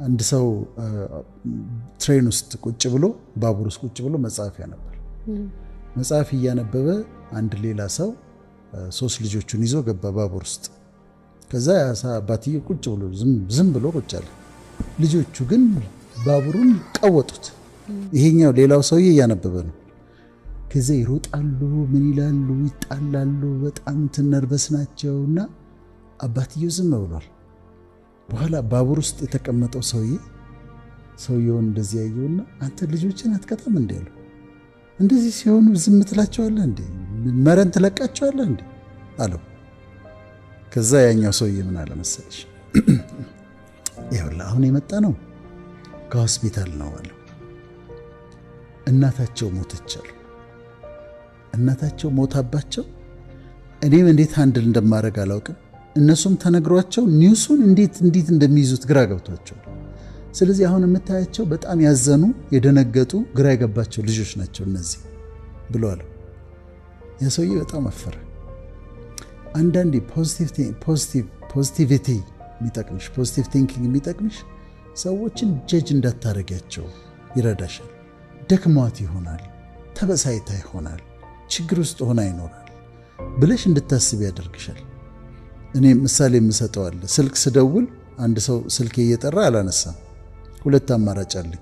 አንድ ሰው ትሬን ውስጥ ቁጭ ብሎ ባቡር ውስጥ ቁጭ ብሎ መጽሐፍ ያነባል። መጽሐፍ እያነበበ አንድ ሌላ ሰው 3 ልጆቹን ይዞ ገባ ባቡር ውስጥ። ከዛ አባትዬ ቁጭ ብሎ ዝም ብሎ ቁጭ አለ። ልጆቹ ግን ባቡሩን ቀወጡት። ይሄኛው ሌላው ሰውዬ እያነበበ ነው። ከዛ ይሮጣሉ፣ ምን ይላሉ፣ ይጣላሉ። በጣም ነርቨስ ናቸውና አባትዬው ዝም ብሏል። በኋላ ባቡር ውስጥ የተቀመጠው ሰውየውን እንደዚህ ያየውና አንተ ልጆችን አትቀጣም እንዴ አለው። እንደዚህ ሲሆኑ ዝም ትላቸዋለህ እንዴ? መረን ትለቃቸዋለህ እንዴ አለው። ከዛ ያኛው ሰውዬ ምን አለ መሰለሽ፣ ይኸውልህ አሁን የመጣ ነው ከሆስፒታል ነው አለው። እናታቸው ሞተች አሉ። እናታቸው ሞታባቸው እኔም እንዴት ሃንድል እንደማደርግ አላውቅም። እነሱም ተነግሯቸው ኒውሱን እንዴት እንደሚይዙት ግራ ገብቷቸዋል። ስለዚህ አሁን የምታያቸው በጣም ያዘኑ፣ የደነገጡ፣ ግራ የገባቸው ልጆች ናቸው እነዚህ ብሎ አለው። ያ ሰውዬ በጣም አፈረ። አንዳንዴ ፖዚቲቪቲ የሚጠቅምሽ፣ ፖዚቲቭ ቲንኪንግ የሚጠቅምሽ ሰዎችን ጀጅ እንዳታረጊያቸው ይረዳሻል። ደክሟት ይሆናል፣ ተበሳይታ ይሆናል፣ ችግር ውስጥ ሆና ይኖራል ብለሽ እንድታስብ ያደርግሻል። እኔ ምሳሌ የምሰጠው አለ። ስልክ ስደውል አንድ ሰው ስልኬ እየጠራ አላነሳም። 2 አማራጭ አለኝ።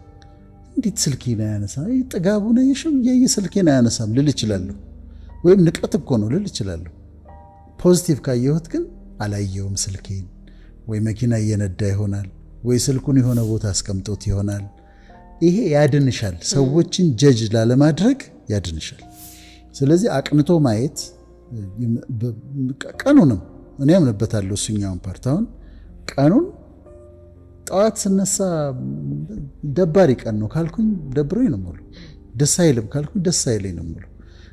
እንዴት ስልኬን አያነሳም? ጥጋቡ ነው የሽም ያየ ስልኬን አያነሳም ልል እችላለሁ። ወይም ንቀት እኮ ነው ልል እችላለሁ። ፖዚቲቭ ካየሁት ግን አላየውም ስልኬን፣ ወይ መኪና እየነዳ ይሆናል፣ ወይ ስልኩን የሆነ ቦታ አስቀምጦት ይሆናል። ይሄ ያድንሻል። ሰዎችን ጀጅ ላለማድረግ ያድንሻል። ስለዚህ አቅንቶ ማየት ቀኑንም እኔ ያምንበታለሁ። እሱኛውን ፓርት አሁን ቀኑን ጠዋት ስነሳ ደባሪ ቀን ነው ካልኩኝ ደብሮኝ ነው ሙሉ፣ ደስ አይልም ካልኩኝ ደስ አይለኝ ነው ሙሉ።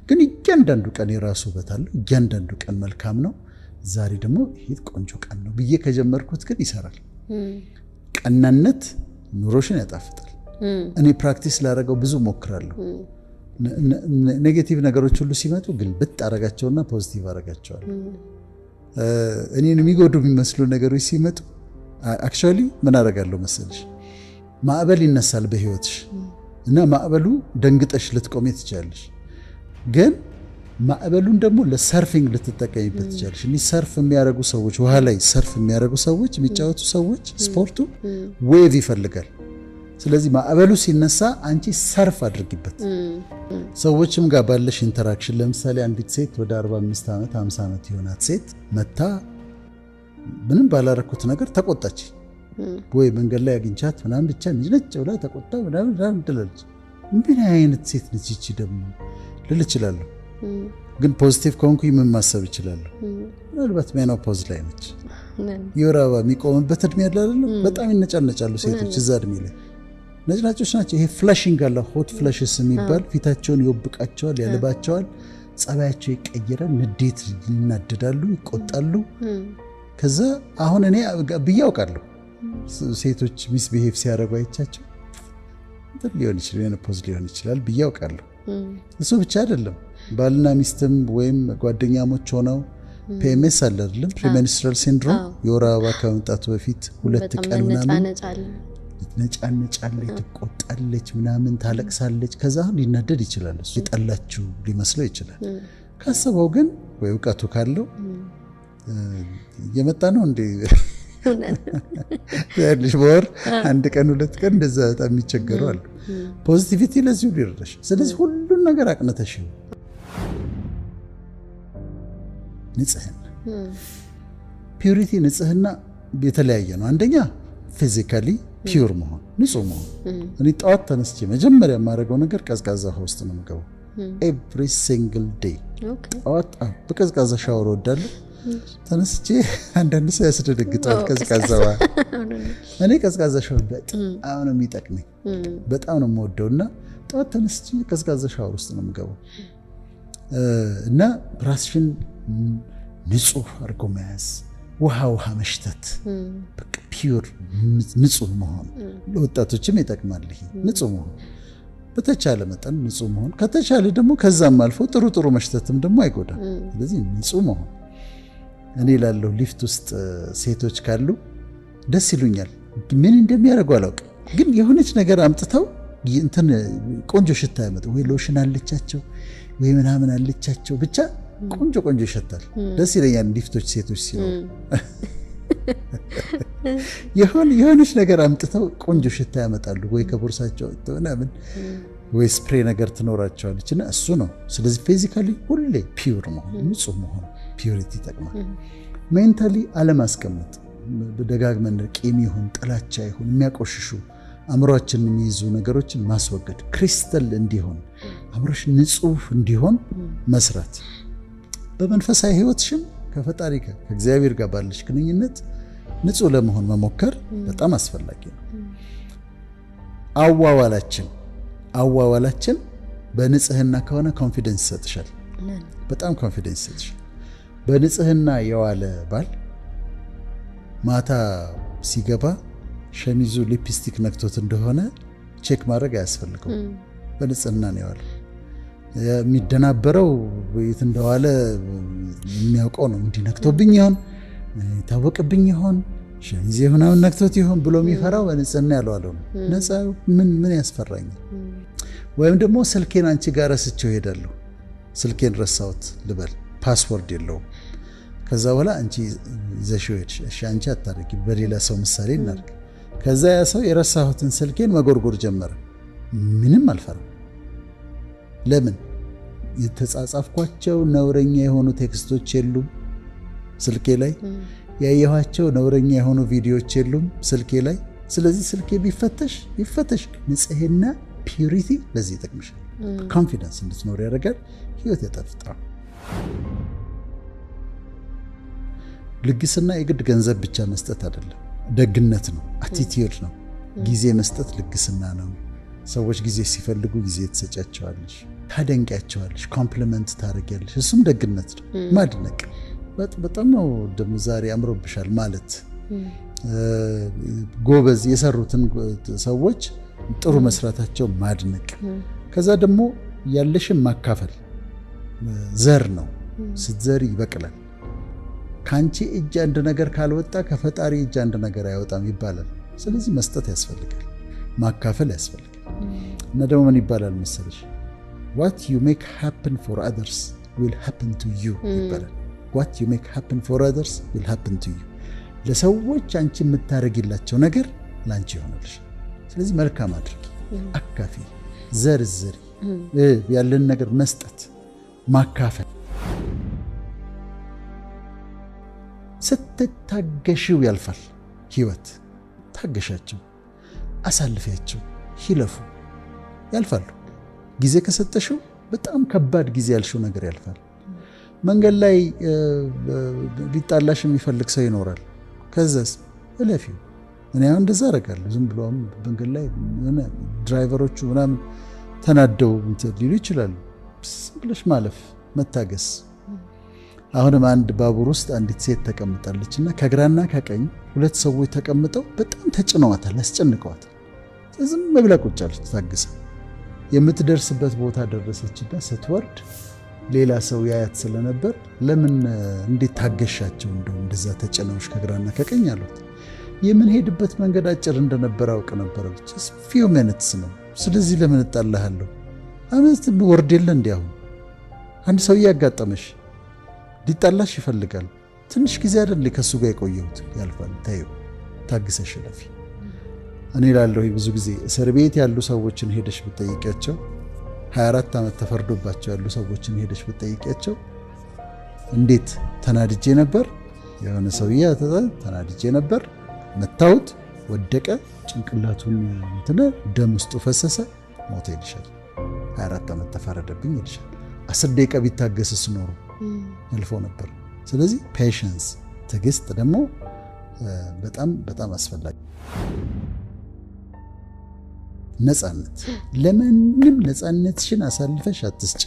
ግን እያንዳንዱ ቀን የራሱ ውበት አለው። እያንዳንዱ ቀን መልካም ነው። ዛሬ ደግሞ ይሄ ቆንጆ ቀን ነው ብዬ ከጀመርኩት ግን ይሰራል። ቀናነት ኑሮሽን ያጣፍጣል። እኔ ፕራክቲስ ላደረገው ብዙ ሞክራለሁ። ኔጌቲቭ ነገሮች ሁሉ ሲመጡ ግን ብጥ አረጋቸውና ፖዚቲቭ አረጋቸዋለሁ። እኔን የሚጎዱ የሚመስሉ ነገሮች ሲመጡ አክቹዋሊ ምን አደርጋለሁ መሰለሽ፣ ማዕበል ይነሳል በህይወትሽ እና ማዕበሉ ደንግጠሽ ልትቆሜ ትችላለሽ። ግን ማዕበሉን ደግሞ ለሰርፊንግ ልትጠቀሚበት ትችላለሽ። እኔ ሰርፍ የሚያደርጉ ሰዎች፣ ውሃ ላይ ሰርፍ የሚያደርጉ ሰዎች፣ የሚጫወቱ ሰዎች ስፖርቱ ዌቭ ይፈልጋል። ስለዚህ ማዕበሉ ሲነሳ አንቺ ሰርፍ አድርጊበት። ሰዎችም ጋር ባለሽ ኢንተራክሽን፣ ለምሳሌ አንዲት ሴት ወደ 45 ዓመት 50 ዓመት የሆናት ሴት መታ ምንም ባላረኩት ነገር ተቆጣች፣ ወይ መንገድ ላይ አግኝቻት ምናምን ብቻ ነጭ ብላ ተቆጣ ምናምን ትላለች። ምን አይነት ሴት ነች ይቺ ደግሞ ልል እችላለሁ። ግን ፖዚቲቭ ከሆንኩኝ ምን ማሰብ እችላለሁ? ምናልባት ሜኖፖዝ ላይ ነች፣ የወር አበባ የሚቆምበት እድሜ ያለ አይደለም። በጣም ይነጫነጫሉ ሴቶች እዛ እድሜ ላይ ነጭናጮች ናቸው። ይሄ ፍላሽንግ አለ፣ ሆት ፍላሽስ የሚባል ፊታቸውን ይወብቃቸዋል፣ ያልባቸዋል፣ ጸባያቸው ይቀየራል፣ ንዴት ይናደዳሉ፣ ይቆጣሉ። ከዛ አሁን እኔ ብዬ አውቃለሁ ሴቶች ሚስቢሄቭ ሲያደርጉ አይቻቸው ሊሆን ይችላል ሜኖፖዝ ሊሆን ይችላል ብዬ አውቃለሁ። እሱ ብቻ አይደለም፣ ባልና ሚስትም ወይም ጓደኛሞች ሆነው ፒኤምኤስ አለ አይደለም፣ ፕሪሜንስትራል ሲንድሮም፣ የወር አበባ ከመምጣቱ በፊት 2 ቀን ምናምን ነጫነጫለች፣ ትቆጣለች፣ ምናምን ታለቅሳለች። ከዛ ሊናደድ ይችላል፣ እሱ የጠላችሁ ሊመስለው ይችላል። ካሰበው ግን ወይ እውቀቱ ካለው የመጣ ነው እንዴ ያልሽ በወር 1 ቀን 2 ቀን እንደዛ በጣም የሚቸገሩ አሉ። ፖዚቲቪቲ ለዚሁ ሊረዳሽ። ስለዚህ ሁሉን ነገር አቅነተሽ ንጽህና፣ ፒዩሪቲ፣ ንጽህና የተለያየ ነው። አንደኛ ፊዚካሊ ፒዩር መሆን፣ ንጹህ መሆን። እኔ ጠዋት ተነስቼ መጀመሪያ የማደርገው ነገር ቀዝቃዛ ውሃ ውስጥ ነው የምገባው። ኤቭሪ ሲንግል ዴይ ጠዋት በቀዝቃዛ ሻወር ወዳለሁ። ተነስቼ አንዳንድ ሰው ያስደነግጣል ቀዝቃዛ ውሃ። እኔ ቀዝቃዛ ሻወር በጣም ነው የሚጠቅመኝ፣ በጣም ነው የምወደው እና ጠዋት ተነስቼ ቀዝቃዛ ሻወር ውስጥ ነው የምገባው እና ራስሽን ንጹህ አድርጎ መያዝ፣ ውሃ መሽተት፣ በቃ ፒዩር ንጹህ መሆን ለወጣቶችም ይጠቅማል። ይሄ ንጹህ መሆን በተቻለ መጠን ንጹህ መሆን፣ ከተቻለ ደግሞ ከዛም አልፎ ጥሩ መሽተትም ደግሞ አይጎዳም። ስለዚህ ንጹህ መሆን። እኔ ላለው ሊፍት ውስጥ ሴቶች ካሉ ደስ ይሉኛል። ምን እንደሚያደርጉ አላውቅም፣ ግን የሆነች ነገር አምጥተው እንትን ቆንጆ ሽታ ያመጡ ወይ ሎሽን አለቻቸው ወይ ምናምን አለቻቸው ብቻ ቆንጆ ቆንጆ ይሸታል። ደስ ይለኛል ሊፍቶች ሴቶች ሲሆኑ የሆነች ነገር አምጥተው ቆንጆ ሽታ ያመጣሉ ወይ ከቦርሳቸው ምናምን ወይ ስፕሬ ነገር ትኖራቸዋለች እና እሱ ነው። ስለዚህ ፊዚካሊ ሁሌ ፒውር መሆን ንጹህ መሆን ፒውሪቲ ይጠቅማል። ሜንታሊ አለማስቀመጥ ደጋግመን ቂም ይሁን ጥላቻ ይሁን የሚያቆሽሹ አእምሮአችንን የሚይዙ ነገሮችን ማስወገድ፣ ክሪስታል እንዲሆን አእምሮሽ ንጹህ እንዲሆን መስራት። በመንፈሳዊ ህይወትሽም ከፈጣሪ ጋር ከእግዚአብሔር ጋር ባለሽ ግንኙነት ንጹህ ለመሆን መሞከር በጣም አስፈላጊ ነው። አዋዋላችን በንጽህና ከሆነ ኮንፊደንስ ይሰጥሻል፣ በጣም ኮንፊደንስ ይሰጥሻል። በንጽህና የዋለ ባል ማታ ሲገባ ሸሚዙ ሊፕስቲክ ነክቶት እንደሆነ ቼክ ማድረግ አያስፈልገው። በንጽህና ነው የዋለ። የሚደናበረው የት እንደዋለ የሚያውቀው ነው። እንዲህ ነክቶብኝ ይሆን ታወቅብኝ ይሆን ሸሚዜ ምናምን ነክቶት ይሆን ብሎ የሚፈራው በንጽህና ያልዋለው ነው። ነፃ ምን ያስፈራኛል? ወይም ደግሞ ስልኬን አንቺ ጋር ረስቼው ሄዳለሁ፣ ስልኬን ረሳሁት ልበል፣ ፓስወርድ የለውም። ከዛ በኋላ አንቺ ይዘሽው ሄድሽ። እሺ አንቺ አታረጊ፣ በሌላ ሰው ምሳሌ እናድርግ። ከዛ ያ ሰው የረሳሁትን ስልኬን መጎርጎር ጀመረ። ምንም አልፈራም። ለምን? የተጻጻፍኳቸው ነውረኛ የሆኑ ቴክስቶች የሉም ስልኬ ላይ፣ ያየኋቸው ነውረኛ የሆኑ ቪዲዮዎች የሉም ስልኬ ላይ። ስለዚህ ስልኬ ቢፈተሽ ንጽህና ፒዩሪቲ ለዚህ ይጠቅምሻል። ኮንፊደንስ እንድትኖር ያደርጋል። ህይወት ያጣፍጣል። ልግስና የግድ ገንዘብ ብቻ መስጠት አይደለም፣ ደግነት ነው፣ አቲቲዩድ ነው። ጊዜ መስጠት ልግስና ነው። ሰዎች ጊዜ ሲፈልጉ ጊዜ ትሰጫቸዋለሽ፣ ታደንቂያቸዋለሽ፣ ኮምፕሊመንት ታደርጊያለሽ። እሱም ደግነት ነው። ማድነቅ በጣም ነው ደግሞ ዛሬ አምሮብሻል ማለት፣ ጎበዝ የሰሩትን ሰዎች ጥሩ መስራታቸው ማድነቅ። ከዛ ደግሞ ያለሽን ማካፈል። ዘር ነው፣ ስትዘሪ ይበቅላል። ከአንቺ እጅ አንድ ነገር ካልወጣ ከፈጣሪ እጅ አንድ ነገር አይወጣም ይባላል። ስለዚህ መስጠት ያስፈልጋል፣ ማካፈል ያስፈልጋል። እና ደግሞ ምን ይባላል መሰለሽ? what you make happen for others will happen to you ይባላል። what you make happen for others will happen to you። ለሰዎች አንቺ የምታደርጊላቸው ነገር ላንቺ ይሆናልሽ። ስለዚህ መልካም አድርጊ፣ አካፊ፣ ዘርዝሪ፣ ያለን ነገር መስጠት፣ ማካፈል። ስትታገሺው ያልፋል ህይወት። ታገሻቸው፣ አሳልፊያቸው፣ ይለፉ፣ ያልፋሉ። ጊዜ ከሰጠሽው በጣም ከባድ ጊዜ ያልሽው ነገር ያልፋል። መንገድ ላይ ሊጣላሽ የሚፈልግ ሰው ይኖራል። ከዛስ እለፊው። እኔ አሁን እንደዛ አደርጋለሁ። ዝም ብሎ መንገድ ላይ ድራይቨሮቹ ምናምን ተናደው ሊሉ ይችላሉ። ዝም ብለሽ ማለፍ፣ መታገስ። አሁንም አንድ ባቡር ውስጥ አንዲት ሴት ተቀምጣለች እና ከግራና ከቀኝ ሁለት ሰዎች ተቀምጠው በጣም ተጭነዋታል፣ አስጨንቀዋታል። ዝም ብላ ቁጭ አለች ታግሳ። የምትደርስበት ቦታ ደረሰችና ስትወርድ ሌላ ሰው ያያት ስለነበር ለምን እንዴት ታገሻቸው እንደዛ ተጭነውሽ ከግራና ከቀኝ አሉት። የምንሄድበት መንገድ አጭር እንደነበር አውቅ ነበር፣ ብቻ ፊው ሚኒትስ ነው። ስለዚህ ለምን እጣልሃለሁ? አመት ወርድ የለ እንዲያው አንድ ሰው ያጋጠመሽ ሊጣላሽ ይፈልጋል። ትንሽ ጊዜ አይደል ከሱ ጋር የቆየሁት፣ ያልፋል። ታዩ፣ ታግሰሽ ለፊ። እኔ ላለሁ ብዙ ጊዜ እስር ቤት ያሉ ሰዎችን ሄደሽ ብትጠይቂያቸው 24 ዓመት ተፈርዶባቸው ያሉ ሰዎችን ሄደሽ ብትጠይቂያቸው እንዴት ተናድጄ ነበር፣ የሆነ ሰውዬ ተናድጄ ነበር፣ መታውት፣ ወደቀ፣ ጭንቅላቱን ደም ውስጡ ፈሰሰ፣ ሞተ ይልሻል። 24 ዓመት ተፈረደብኝ ይልሻል። 10 ደቂቃ ቢታገስስ ኖሮ ያልፎ ነበር። ስለዚህ ፔሽንስ፣ ትዕግስት ደግሞ በጣም በጣም አስፈላጊ። ነፃነት፣ ለማንም ነፃነትሽን አሳልፈሽ አትስጪ።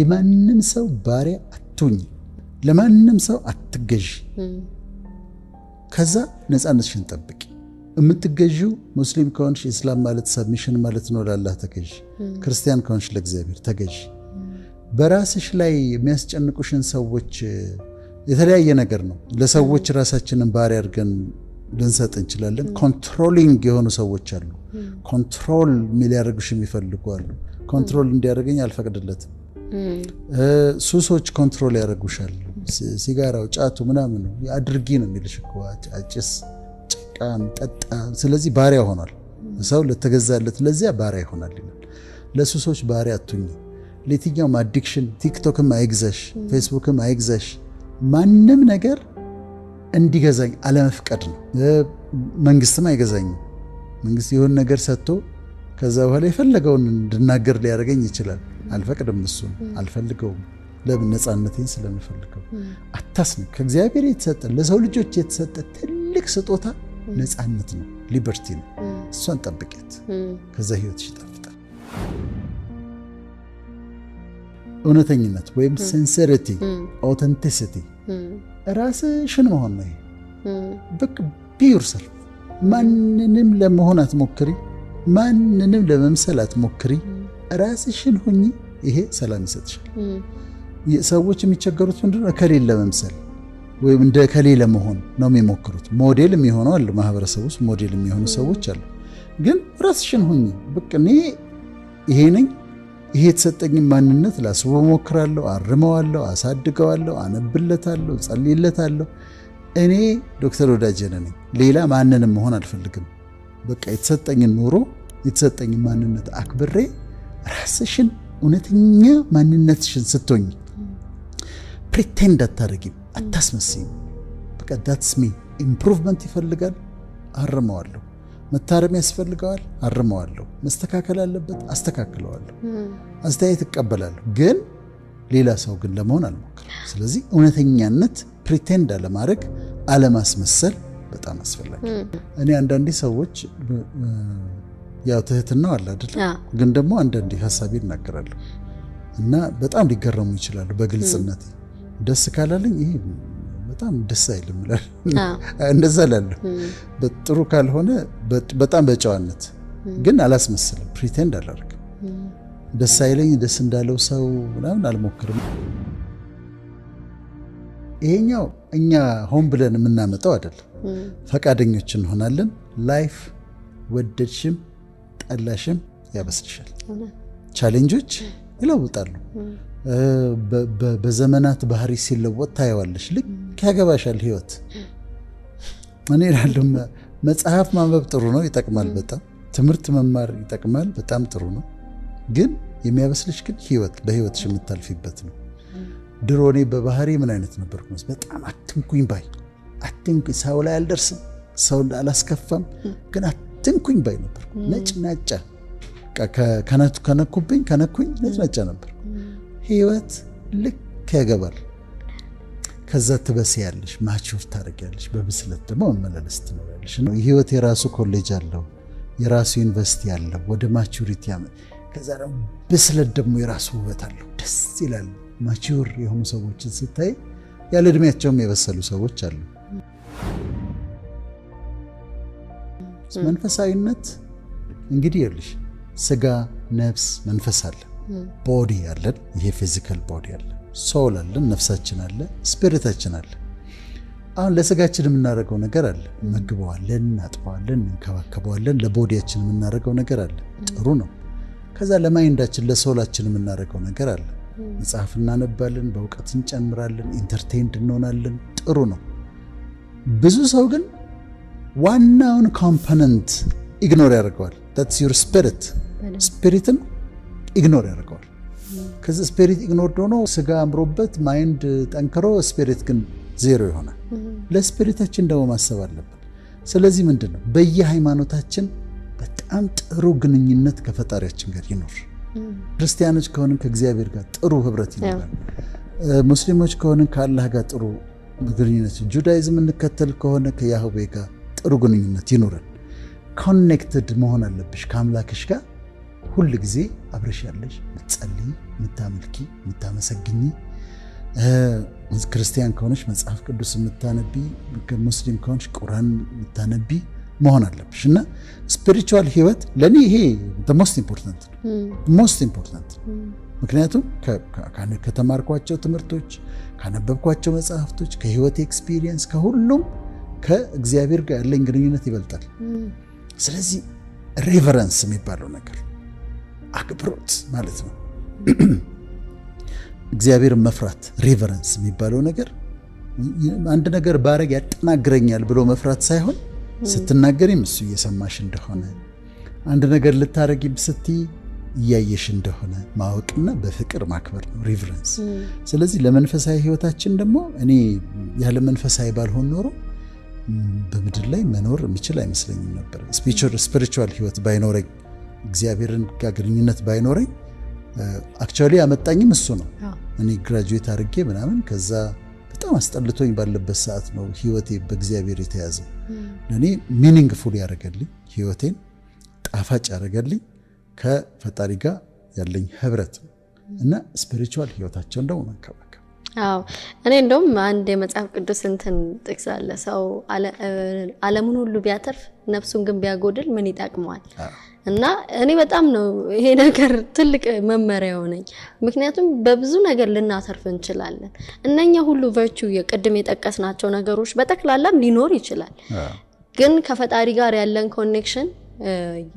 የማንም ሰው ባሪያ አትሁኚ። ለማንም ሰው አትገዢ። ከዛ ነፃነትሽን ጠብቂ። የምትገዢው ሙስሊም ከሆንሽ ኢስላም ማለት ሰብሚሽን ማለት ነው፣ ለአላህ ተገዢ። ክርስቲያን ከሆንሽ ለእግዚአብሔር ተገዢ። በራስሽ ላይ የሚያስጨንቁሽን ሰዎች የተለያየ ነገር ነው። ለሰዎች ራሳችንን ባሪያ አድርገን ልንሰጥ እንችላለን። ኮንትሮሊንግ የሆኑ ሰዎች አሉ። ኮንትሮል የሚያደርጉሽ የሚፈልጉ አሉ። ኮንትሮል እንዲያደርገኝ አልፈቅድለትም። ሱሶች ኮንትሮል ያደርጉሻል። ሲጋራው፣ ጫቱ ምናምን አድርጊ ነው የሚልሽ እኮ አጭስ፣ ጭቃም፣ ጠጣ። ስለዚህ ባሪያ ሆኗል ሰው። ለተገዛለት ለዚያ ባሪያ ይሆናል ይላል። ለሱሶች ባሪያ አትሁኝ። ለየትኛውም አዲክሽን ቲክቶክም አይግዛሽ፣ ፌስቡክም አይግዛሽ። ማንም ነገር እንዲገዛኝ አለመፍቀድ ነው። መንግስትም አይገዛኝም። መንግስት የሆነ ነገር ሰጥቶ ከዛ በኋላ የፈለገውን እንድናገር ሊያደርገኝ ይችላል። አልፈቅድም። እሱን አልፈልገውም። ለምን? ነፃነቴን ስለምፈልገው። አታስነክ። ከእግዚአብሔር የተሰጠ ለሰው ልጆች የተሰጠ ትልቅ ስጦታ ነፃነት ነው፣ ሊበርቲ ነው። እሷን ጠብቂያት፣ ከዛ ህይወትሽ ይጣፍጣል። እውነተኝነት ወይም ሲንሰሪቲ፣ ኦተንቲሲቲ ራስሽን መሆን ነው። በቃ ቢዩርሰልፍ። ማንንም ለመሆን አትሞክሪ፣ ማንንም ለመምሰል አትሞክሪ። ራስሽን ሁኚ። ይሄ ሰላም ይሰጥሻል። ሰዎች የሚቸገሩት ምንድነው? እከሌን ለመምሰል ወይም እንደ እከሌ ለመሆን ነው የሚሞክሩት። ሞዴል የሚሆኑ አሉ፣ ማህበረሰብ ውስጥ ሞዴል የሚሆኑ ሰዎች አሉ። ግን ራስሽን ሁኚ። በቃ እኔ ይሄ ነኝ፣ ይሄ የተሰጠኝ ማንነት ላስበው ሞክራለሁ፣ አርመዋለሁ፣ አሳድገዋለሁ፣ አነብለታለሁ፣ ጸልይለታለሁ። እኔ ዶክተር ወዳጄነ ነኝ፣ ሌላ ማንንም መሆን አልፈልግም። በቃ የተሰጠኝን ኑሮ የተሰጠኝን ማንነት አክብሬ ራስሽን እውነተኛ ማንነትሽን ስትሆኝ ፕሪቴንድ አታረጊም፣ አታስመስይም። በቃ ዳትስ ሚ። ኢምፕሩቭመንት ይፈልጋል፣ አርመዋለሁ። መታረም ያስፈልገዋል፣ አርመዋለሁ። መስተካከል አለበት፣ አስተካክለዋለሁ። አስተያየት እቀበላለሁ፣ ግን ሌላ ሰው ግን ለመሆን አልሞክርም። ስለዚህ እውነተኛነት ፕሪቴንድ አለማድረግ፣ አለማስመሰል በጣም አስፈላጊ። እኔ አንዳንዴ ሰዎች ያው ትህትናው አለ አይደል? ግን ደግሞ አንዳንዴ ሐሳቤ እናገራለሁ እና በጣም ሊገረሙ ይችላሉ በግልጽነት። ደስ ካላለኝ ይሄ በጣም ደስ አይልም ይላል። እንደዛ እላለሁ። በጥሩ ካልሆነ በጣም በጨዋነት ግን አላስመስልም፣ ፕሪቴንድ አላደርግም። ደስ አይለኝ ደስ እንዳለው ሰው ምናምን አልሞክርም። ይሄኛው እኛ ሆን ብለን የምናመጣው አይደለም። ፈቃደኞች እንሆናለን። ላይፍ ወደድሽም ጠላሽም ያበስልሻል። ቻሌንጆች ይለውጣሉ። በዘመናት ባህሪ ሲለወጥ ታየዋለሽ። ልክ ያገባሻል ህይወት። እኔ እላለሁ መጽሐፍ ማንበብ ጥሩ ነው፣ ይጠቅማል በጣም። ትምህርት መማር ይጠቅማል፣ በጣም ጥሩ ነው። ግን የሚያበስልሽ ግን ህይወት፣ በህይወትሽ የምታልፊበት ነው። ድሮ እኔ በባህሪ ምን አይነት ነበርኩ? በጣም አትንኩኝ ባይ፣ አትንኩኝ፣ ሰው ላይ አልደርስም፣ ሰው አላስከፋም፣ ግን አትንኩኝ ባይ ነበር። ነጭናጫ ከነኩኝ ነጭናጫ ነበር። ህይወት ልክ ያገባል። ከዛ ትበስያለሽ፣ ማቹር ታደርጊያለሽ። በብስለት ደግሞ መመላለስ ትኖሪያለሽ። ህይወት የራሱ ኮሌጅ አለው፣ የራሱ ዩኒቨርሲቲ አለው፣ ወደ ማቹሪቲ ከዛ ደግሞ ብስለት ደግሞ የራሱ ውበት አለው። ደስ ይላል። ማቹር የሆኑ ሰዎችን ስታይ ያለ እድሜያቸውም የበሰሉ ሰዎች አሉ። መንፈሳዊነት እንግዲህ ይኸውልሽ ስጋ፣ ነፍስ፣ መንፈስ አለ። ቦዲ አለን፣ ይሄ ፊዚካል ቦዲ አለ። ሶል አለን፣ ነፍሳችን አለ፣ ስፒሪታችን አለ። አሁን ለስጋችን የምናደርገው ነገር አለ። እንመግበዋለን፣ እናጥበዋለን፣ እንከባከበዋለን። ለቦዲያችን የምናደርገው ነገር አለ፣ ጥሩ ነው። ከዛ ለማይንዳችን ለሶላችን የምናደርገው ነገር አለ። መጽሐፍ እናነባለን፣ በእውቀት እንጨምራለን፣ ኢንተርቴይንድ እንሆናለን፣ ጥሩ ነው። ብዙ ሰው ግን ዋናውን ኮምፖነንት ኢግኖር ያደርገዋል። that's your spirit ስፒሪትን ኢግኖር ያደርገዋል። ከዚህ ስፒሪት ኢግኖር ሆኖ ስጋ አምሮበት ማይንድ ጠንክሮ ስፒሪት ግን ዜሮ ይሆናል። ለስፒሪታችን ደግሞ ማሰብ አለብን። ስለዚህ ምንድነው በየሃይማኖታችን በጣም ጥሩ ግንኙነት ከፈጣሪያችን ጋር ይኖር። ክርስቲያኖች ከሆንን ከእግዚአብሔር ጋር ጥሩ ህብረት ይኖራል። ሙስሊሞች ከሆንን ከአላህ ጋር ጥሩ ግንኙነት፣ ጁዳይዝም እንከተል ከሆነ ከያህዌ ጋር ጥሩ ግንኙነት ይኖረን። ኮኔክትድ መሆን አለብሽ ከአምላክሽ ጋር። ሁል ጊዜ አብረሽ ያለሽ ምትጸልይ፣ ምታመልኪ፣ ምታመሰግኝ። ክርስቲያን ከሆነች መጽሐፍ ቅዱስ ምታነቢ፣ ሙስሊም ከሆነች ቁርአን ምታነቢ መሆን አለብሽ። እና ስፒሪቹዋል ህይወት ለኔ ይሄ ሞስት ኢምፖርታንት ነው። ሞስት ኢምፖርታንት ምክንያቱም ከተማርኳቸው ትምህርቶች፣ ካነበብኳቸው መጽሐፍቶች፣ ከህይወት ኤክስፒሪየንስ ከሁሉም ከእግዚአብሔር ጋር ያለኝ ግንኙነት ይበልጣል። ስለዚህ ሬቨረንስ የሚባለው ነገር አክብሮት ማለት ነው። እግዚአብሔርን መፍራት ሬቨረንስ የሚባለው ነገር አንድ ነገር ባረግ ያጠናግረኛል ብሎ መፍራት ሳይሆን ስትናገሪም እሱ እየሰማሽ እንደሆነ አንድ ነገር ልታረጊም ስትይ እያየሽ እንደሆነ ማወቅና በፍቅር ማክበር ነው ሪቨረንስ። ስለዚህ ለመንፈሳዊ ህይወታችን ደግሞ እኔ ያለ መንፈሳዊ ባልሆን ኖሮ በምድር ላይ መኖር የሚችል አይመስለኝም ነበር። ስፒሪቹዋል ህይወት ባይኖረኝ እግዚአብሔርን ጋር ግንኙነት ባይኖረኝ አክቹዋሊ ያመጣኝም እሱ ነው። እኔ ግራጁዌት አድርጌ ምናምን ከዛ በጣም አስጠልቶኝ ባለበት ሰዓት ነው ህይወቴ በእግዚአብሔር የተያዘው። ለእኔ ሚኒንግፉል ያደረገልኝ ህይወቴን ጣፋጭ ያደረገልኝ ከፈጣሪ ጋር ያለኝ ህብረት እና ስፒሪቹዋል ህይወታቸውን ደግሞ መንከባከብ። እኔ እንደውም አንድ የመጽሐፍ ቅዱስ እንትን ጥቅስ አለ፣ ሰው ዓለሙን ሁሉ ቢያተርፍ ነፍሱን ግን ቢያጎድል ምን ይጠቅመዋል? እና እኔ በጣም ነው ይሄ ነገር ትልቅ መመሪያ ሆነኝ። ምክንያቱም በብዙ ነገር ልናተርፍ እንችላለን። እነኛ ሁሉ ቨርቹ የቀድም የጠቀስናቸው ነገሮች በጠቅላላም ሊኖር ይችላል። ግን ከፈጣሪ ጋር ያለን ኮኔክሽን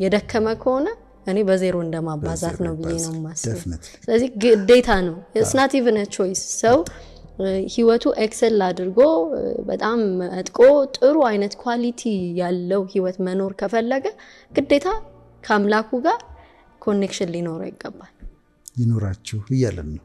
የደከመ ከሆነ እኔ በዜሮ እንደማባዛት ነው ብዬ ነው ማስበው። ስለዚህ ግዴታ ነው። it's not even a choice። ሰው ህይወቱ ኤክሰል አድርጎ በጣም አጥቆ ጥሩ አይነት ኳሊቲ ያለው ህይወት መኖር ከፈለገ ግዴታ ከአምላኩ ጋር ኮኔክሽን ሊኖረው ይገባል። ይኖራችሁ እያለን ነው።